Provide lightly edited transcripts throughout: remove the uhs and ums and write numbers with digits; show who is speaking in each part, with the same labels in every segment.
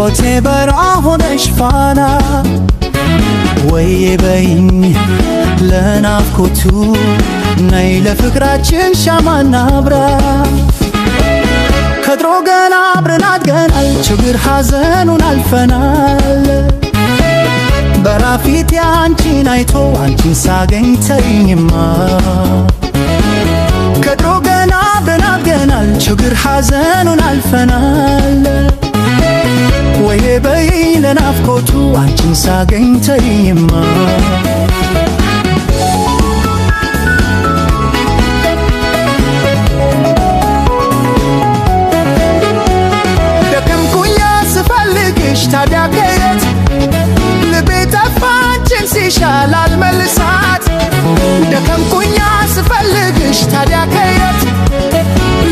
Speaker 1: ሕይወቴ በረሃ ሆነሽ ፋና ወይ በይኝ ለናፍቆቱ ነይ ለፍቅራችን ሻማና አብራ ከድሮ ገና አብረን አድገናል ችግር ሐዘኑን አልፈናል በራፊቴ አንቺን አይቶ አንቺን ሳገኝ ተይኝማ ከድሮ ገና አብረን አድገናል ችግር ሐዘኑን አልፈናል ወይ በይኝ ለናፍቆቱ አንቺን ሳገኝ ተይኝማ ደከምኩኛ ስፈልግሽ ታዲያ ከየት ልቤ ጠፋ አንቺን ሲሻል አልመልሳት ደከምኩኛ ስፈልግሽ ታዲያ ከየት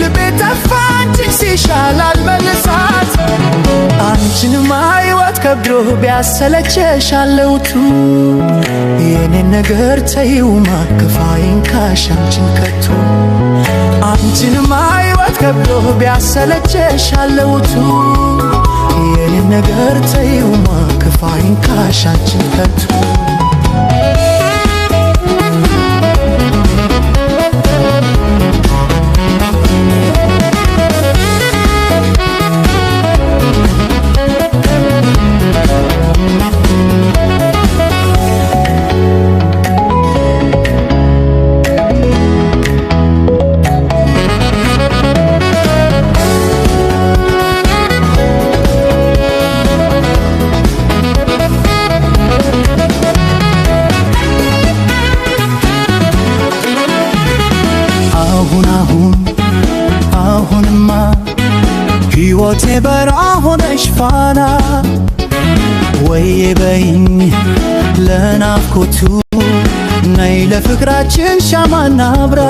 Speaker 1: ልቤ ጠፋ አንቺን ሲሻል አልመልሳት አንቺንማ ሕይወት ከብዶ ቢያሰለቸሽ አለውቱ የኔን ነገር ተይውማ ክፋዬን ካሽ አንቺን ከቶ አንቺንማ ሕይወት ከብዶ ቢያሰለቸሽ አለውቱ የኔን ነገር ተይውማ ክፋዬን ካሽ አንቺን ከቶ አሁንማ ሕይወቴ በረሃ ሆነሽ ፋና ወይ በይኝ ለናፍቆቱ ነይ ለፍቅራችን ሻማና አብራ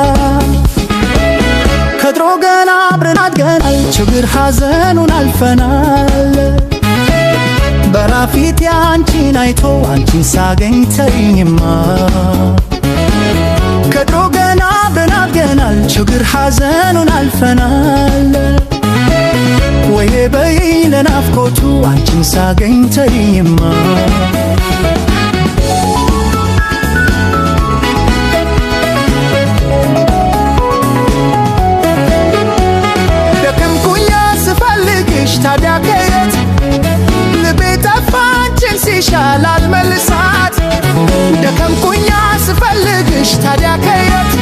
Speaker 1: ከድሮ ገና አብረን አድገናል ችግር ሐዘኑን አልፈናል በራፊቴ አንቺን አይቶ አንቺን ሳገኝ ተይኝማ ከድሮ ገና አብረን አድገናል ችግር ሐዘኑን አልፈናል ወይ በይኝ ለናፍቆቱ አንቺን ሳገኝ ተይኝማ ደከምኩኛ ስፈልግሽ ታዲያ ከየት ልቤ ጠፋ አንቺን ሲሻል አልመልሳት ደከምኩኛ ስፈልግሽ ታዲያ ከየት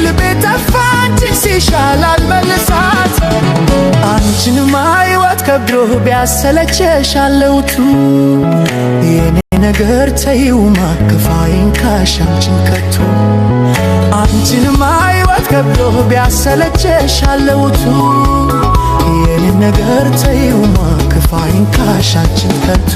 Speaker 1: ልቤ ጠፋ አንቺን ሲሻል አልመልሳት አንቺንማ ሕይወት ከብዶ ቢያሰለቸሽ አለውቱ የኔ ነገር ተይውማ ክፋዬን ካሽ አንቺን ከቶ አንቺንማ ሕይወት ከብዶ ቢያሰለቸሽ አለውቱ የኔ ነገር ተይውማ ክፋዬን ካሽ አንቺን ከቶ